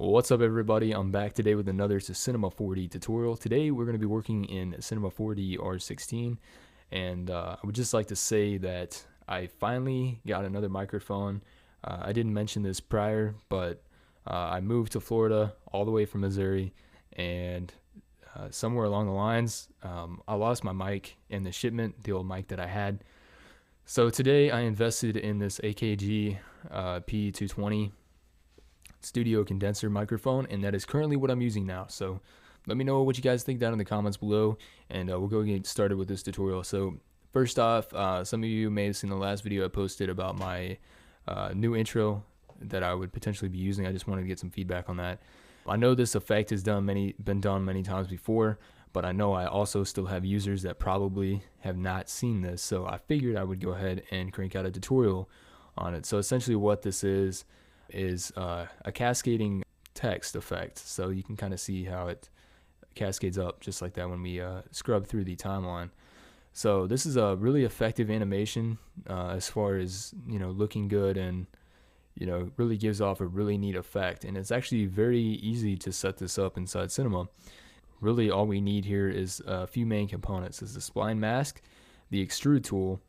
Well, what's up everybody? I'm back today with another Cinema 4D tutorial. Today we're going to be working in Cinema 4D R16, and I would just like to say that I finally got another microphone. I didn't mention this prior, but I moved to Florida all the way from Missouri, and somewhere along the lines I lost my mic in the shipment, the old mic that I had. So today I invested in this AKG P220 studio condenser microphone, and that is currently what I'm using now. So let me know what you guys think down in the comments below, and we'll go get started with this tutorial. So first off, some of you may have seen the last video I posted about my new intro that I would potentially be using. I just wanted to get some feedback on that. I know this effect has been done many times before, but I know I also still have users that probably have not seen this, so I figured I would go ahead and crank out a tutorial on it. So essentially what this is a cascading text effect. So you can kind of see how it cascades up just like that when we scrub through the timeline. So this is a really effective animation as far as, looking good, and really gives off a really neat effect. And it's actually very easy to set this up inside Cinema. Really all we need here is a few main components. Is the Spline Mask, the Extrude tool,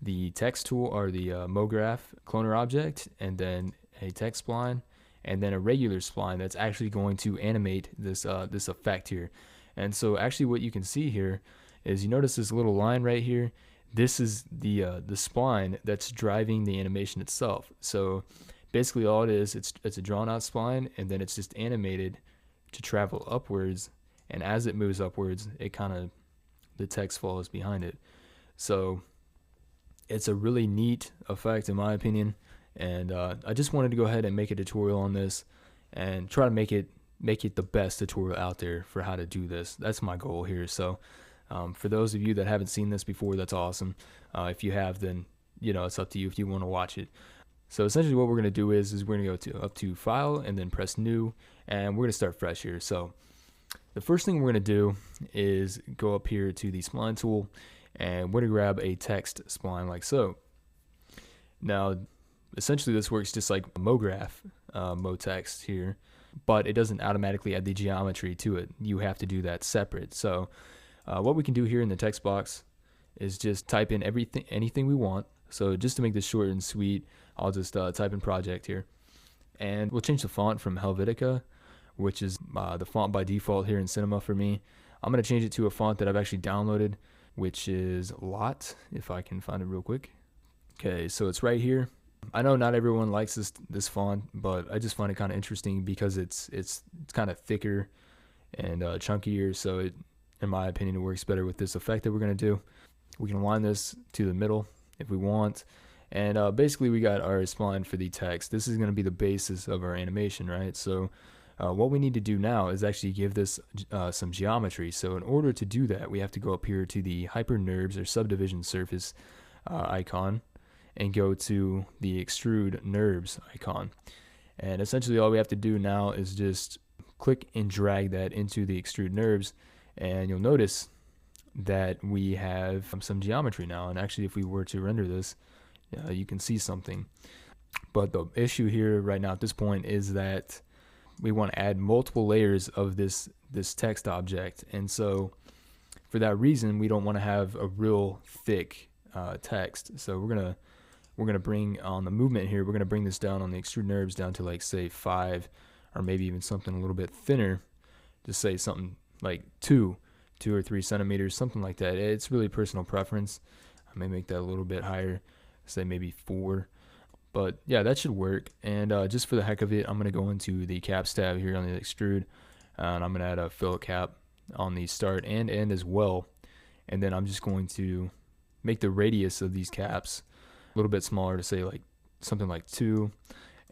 the Text tool, or the MoGraph cloner object, and then a text spline, and then a regular spline that's actually going to animate this this effect here. And so actually what you can see here is, you notice this little line right here. This is the spline that's driving the animation itself. So basically all it is, it's a drawn out spline, and then it's just animated to travel upwards, and as it moves upwards, the text follows behind it. So it's a really neat effect in my opinion. And I just wanted to go ahead and make a tutorial on this and try to make it the best tutorial out there for how to do this. That's my goal here. So for those of you that haven't seen this before, that's awesome. If you have, then it's up to you if you want to watch it. So essentially what we're going to do is we're going to go up to File and then press New, and we're going to start fresh here. So the first thing we're going to do is go up here to the Spline tool, and we're going to grab a text spline like so. Now essentially this works just like MoGraph MoText here, but it doesn't automatically add the geometry to it. You have to do that separate. So what we can do here in the text box is just type in anything we want. So just to make this short and sweet, I'll just type in project here, and we'll change the font from Helvetica, which is the font by default here in Cinema for me. I'm going to change it to a font that I've actually downloaded, which is Lot, if I can find it real quick. Okay, so it's right here. I know not everyone likes this font, but I just find it kind of interesting because it's kind of thicker and chunkier. So in my opinion, it works better with this effect that we're going to do. We can align this to the middle if we want. And basically we got our spline for the text. This is going to be the basis of our animation, right? So what we need to do now is actually give this some geometry. So in order to do that, we have to go up here to the hyperNURBS or subdivision surface icon, and go to the Extrude NURBS icon. And essentially all we have to do now is just click and drag that into the Extrude NURBS, and you'll notice that we have some geometry now. And actually if we were to render this, you can see something. But the issue here right now at this point is that we want to add multiple layers of this text object, and so for that reason we don't want to have a real thick text. So we're gonna bring on the movement here, we're gonna bring this down on the Extrude NURBS down to like say 5, or maybe even something a little bit thinner, just say something like 2 or 3 centimeters, something like that. It's really personal preference. I may make that a little bit higher, say maybe 4, but yeah, that should work. And just for the heck of it, I'm gonna go into the caps tab here on the Extrude, and I'm gonna add a fill cap on the start and end as well. And then I'm just going to make the radius of these caps a little bit smaller, to say like something like 2.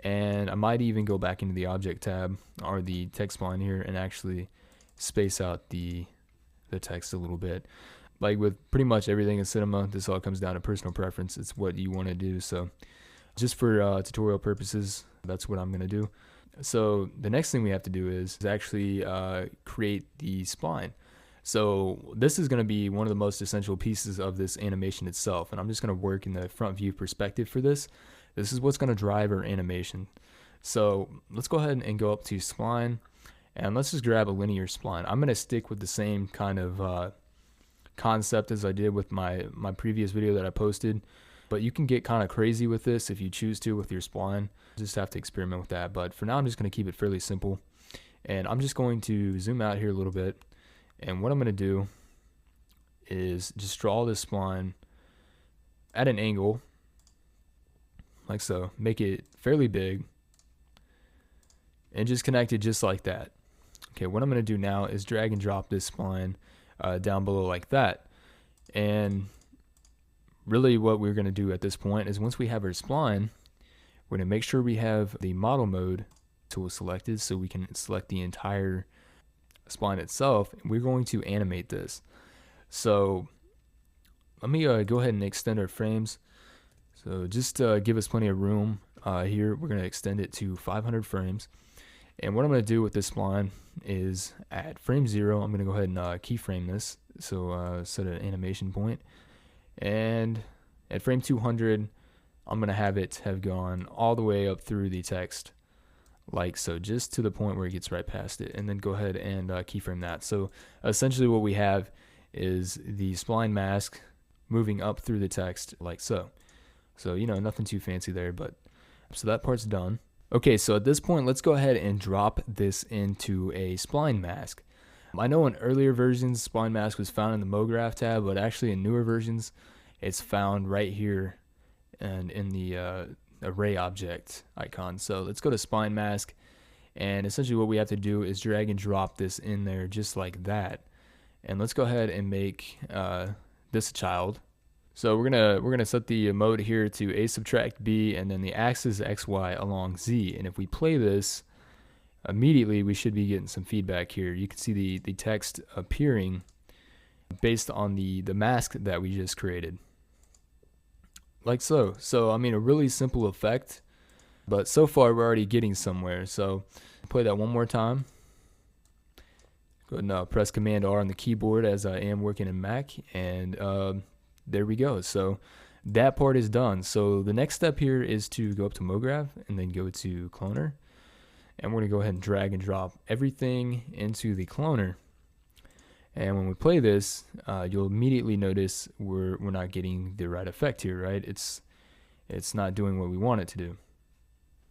And I might even go back into the object tab or the text spline here and actually space out the text a little bit. Like with pretty much everything in Cinema, this all comes down to personal preference. It's what you want to do. So just for tutorial purposes, that's what I'm going to do. So the next thing we have to do is actually create the spline. So this is going to be one of the most essential pieces of this animation itself, and I'm just going to work in the front view perspective for this. This is what's going to drive our animation. So let's go ahead and go up to spline, and let's just grab a linear spline. I'm going to stick with the same kind of concept as I did with my previous video that I posted, but you can get kind of crazy with this if you choose to with your spline. Just have to experiment with that, but for now I'm just going to keep it fairly simple, and I'm just going to zoom out here a little bit, and what I'm going to do is just draw this spline at an angle like so, make it fairly big, and just connect it just like that. Okay, what I'm going to do now is drag and drop this spline down below like that. And really what we're going to do at this point is, once we have our spline, we're going to make sure we have the model mode tool selected so we can select the entire spline itself. And we're going to animate this. So let me go ahead and extend our frames. So just give us plenty of room here. We're going to extend it to 500 frames. And what I'm going to do with this spline is, at frame 0, I'm going to go ahead and keyframe this. So set an animation point. And at frame 200, I'm going to have it have gone all the way up through the text, like so, just to the point where it gets right past it. And then go ahead and keyframe that. So essentially what we have is the spline mask moving up through the text like so. So, you know, nothing too fancy there, but so that part's done. Okay, so at this point, let's go ahead and drop this into a spline mask. I know in earlier versions, spline mask was found in the MoGraph tab, but actually in newer versions, it's found right here and in the array object icon. So let's go to spline mask, and essentially what we have to do is drag and drop this in there just like that. And let's go ahead and make this a child. So we're gonna set the mode here to a subtract b, and then the axis xy along z. And if we play this, immediately we should be getting some feedback here. You can see the text appearing based on the mask that we just created, like so. So I mean, a really simple effect, but so far we're already getting somewhere. So play that one more time. Go ahead and press Command R on the keyboard, as I am working in Mac, and there we go. So that part is done. So the next step here is to go up to MoGraph and then go to Cloner. And we're going to go ahead and drag and drop everything into the cloner. And when we play this, you'll immediately notice we're not getting the right effect here, right? It's not doing what we want it to do.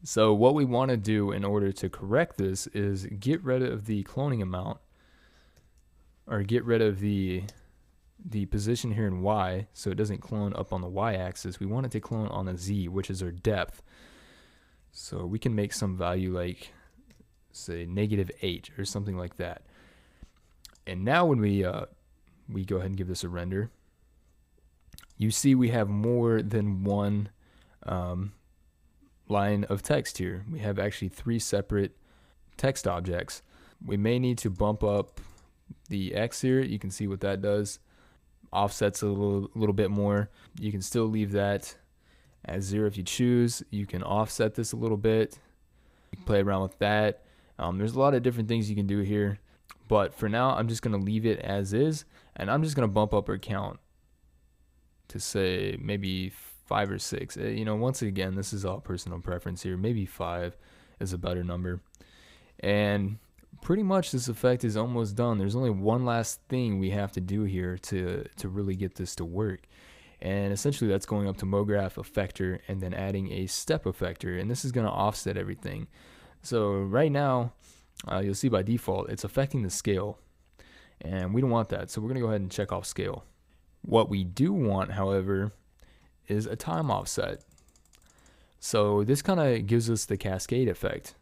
So what we want to do in order to correct this is get rid of the cloning amount, or get rid of the position here in Y, so it doesn't clone up on the Y axis. We want it to clone on the Z, which is our depth. So we can make some value like, say, -8 or something like that. And now when we go ahead and give this a render, you see we have more than one line of text here. We have actually 3 separate text objects. We may need to bump up the X here. You can see what that does. Offsets a little bit more. You can still leave that as 0 if you choose. You can offset this a little bit. You can play around with that. There's a lot of different things you can do here, but for now I'm just going to leave it as is, and I'm just going to bump up our count to, say, maybe 5 or 6. You know, once again, this is all personal preference here. Maybe 5 is a better number. And pretty much this effect is almost done. There's only one last thing we have to do here to really get this to work. And essentially that's going up to MoGraph effector and then adding a step effector. And this is going to offset everything. So right now, you'll see by default, it's affecting the scale. And we don't want that. So we're going to go ahead and check off scale. What we do want, however, is a time offset. So this kind of gives us the cascade effect.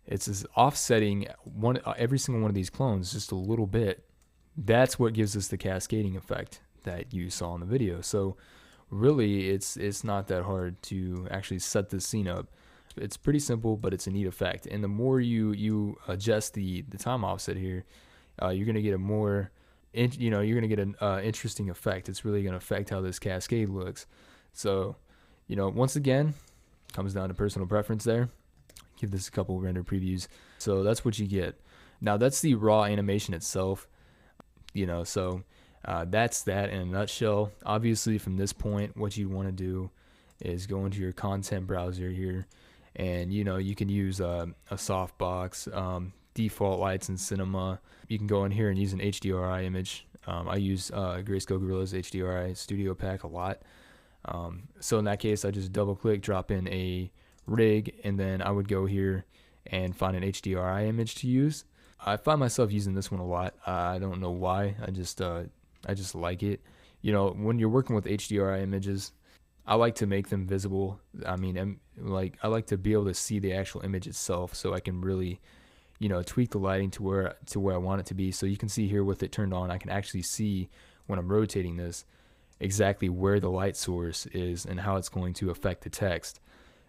It's just offsetting every single one of these clones just a little bit. That's what gives us the cascading effect that you saw in the video. So really, it's not that hard to actually set this scene up. It's pretty simple, but it's a neat effect. And the more you adjust the time offset here, you're gonna get a more, you're gonna get an interesting effect. It's really gonna affect how this cascade looks. So, once again, comes down to personal preference there. Give this a couple render previews. So that's what you get. Now that's the raw animation itself. So that's that in a nutshell. Obviously, from this point, what you want to do is go into your content browser here, And you know, you can use a softbox, default lights in Cinema. You can go in here and use an HDRI image. I use Grayscale Gorilla's HDRI Studio Pack a lot. So in that case, I just double click, drop in a rig, and then I would go here and find an HDRI image to use. I find myself using this one a lot. I don't know why. I just like it. You know, when you're working with HDRI images, I like to make them visible. I mean, I like to be able to see the actual image itself, so I can really, you know, tweak the lighting to where I want it to be. So you can see here with it turned on, I can actually see when I'm rotating this exactly where the light source is and how it's going to affect the text.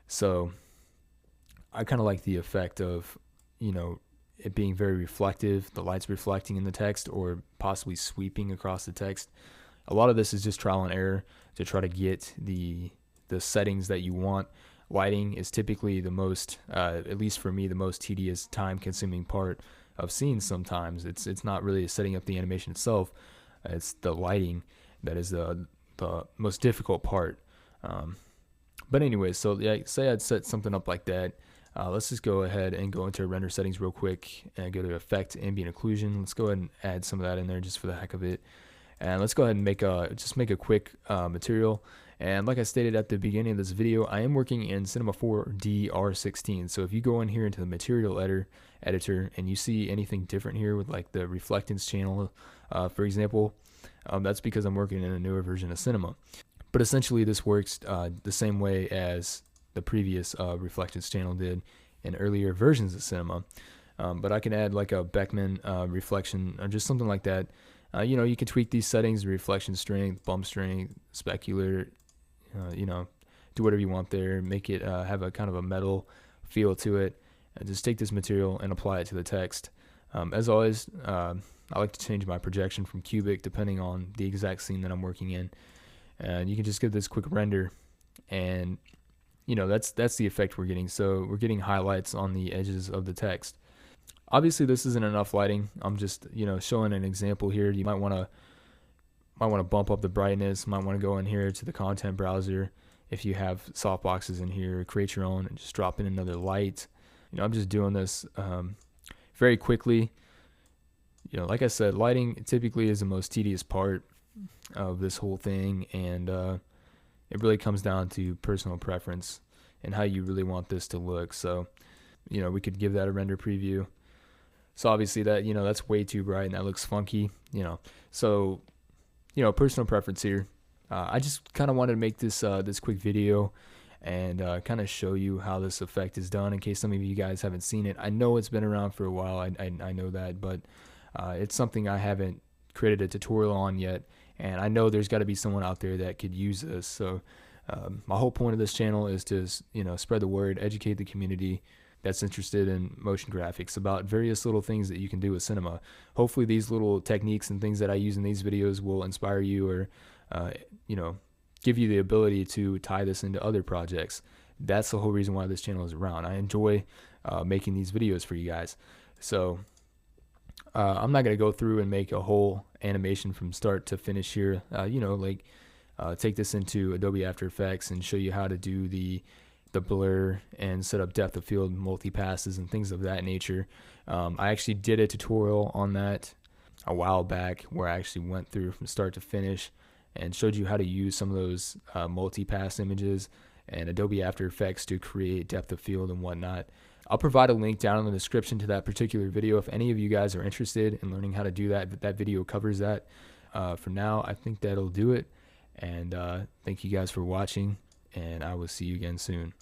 So I kind of like the effect of, you know, it being very reflective, the light's reflecting in the text or possibly sweeping across the text. A lot of this is just trial and error to try to get the settings that you want. Lighting is typically the most, at least for me, the most tedious, time-consuming part of scenes sometimes. It's not really setting up the animation itself. It's the lighting that is the most difficult part. But anyway, so yeah, say I'd set something up like that. Let's just go ahead and go into render settings real quick and go to Effect, Ambient Occlusion. Let's go ahead and add some of that in there just for the heck of it. And let's go ahead and make a quick material. And like I stated at the beginning of this video, I am working in Cinema 4D R16. So if you go in here into the material editor and you see anything different here with like the reflectance channel, for example, that's because I'm working in a newer version of Cinema. But essentially this works the same way as the previous reflectance channel did in earlier versions of Cinema. But I can add like a Beckman reflection or just something like that. You know, you can tweak these settings: reflection strength, bump strength, specular. You know, do whatever you want there. Make it have a kind of a metal feel to it. And just take this material and apply it to the text. As always, I like to change my projection from cubic depending on the exact scene that I'm working in. And you can just give this quick render, and you know, that's the effect we're getting. So we're getting highlights on the edges of the text. Obviously this isn't enough lighting. I'm just, you know, showing an example here. You might want to bump up the brightness. Might want to go in here to the content browser if you have softboxes in here, create your own and just drop in another light. You know, I'm just doing this very quickly. You know, like I said, lighting typically is the most tedious part of this whole thing, and it really comes down to personal preference and how you really want this to look. So, you know, we could give that a render preview. So obviously that, you know, that's way too bright and that looks funky, you know. So, you know, personal preference here. I just kind of wanted to make this this quick video and kind of show you how this effect is done in case some of you guys haven't seen it. I know it's been around for a while. I know that, but it's something I haven't created a tutorial on yet, and I know there's got to be someone out there that could use this. So my whole point of this channel is to, you know, spread the word, educate the community that's interested in motion graphics about various little things that you can do with Cinema. Hopefully these little techniques and things that I use in these videos will inspire you or you know, give you the ability to tie this into other projects. That's the whole reason why this channel is around. I enjoy making these videos for you guys. So I'm not going to go through and make a whole animation from start to finish here. You know, like take this into Adobe After Effects and show you how to do the blur and set up depth of field multi-passes and things of that nature. I actually did a tutorial on that a while back where I actually went through from start to finish and showed you how to use some of those multi-pass images and Adobe After Effects to create depth of field and whatnot. I'll provide a link down in the description to that particular video if any of you guys are interested in learning how to do that. That video covers that. For now, I think that'll do it. And thank you guys for watching, and I will see you again soon.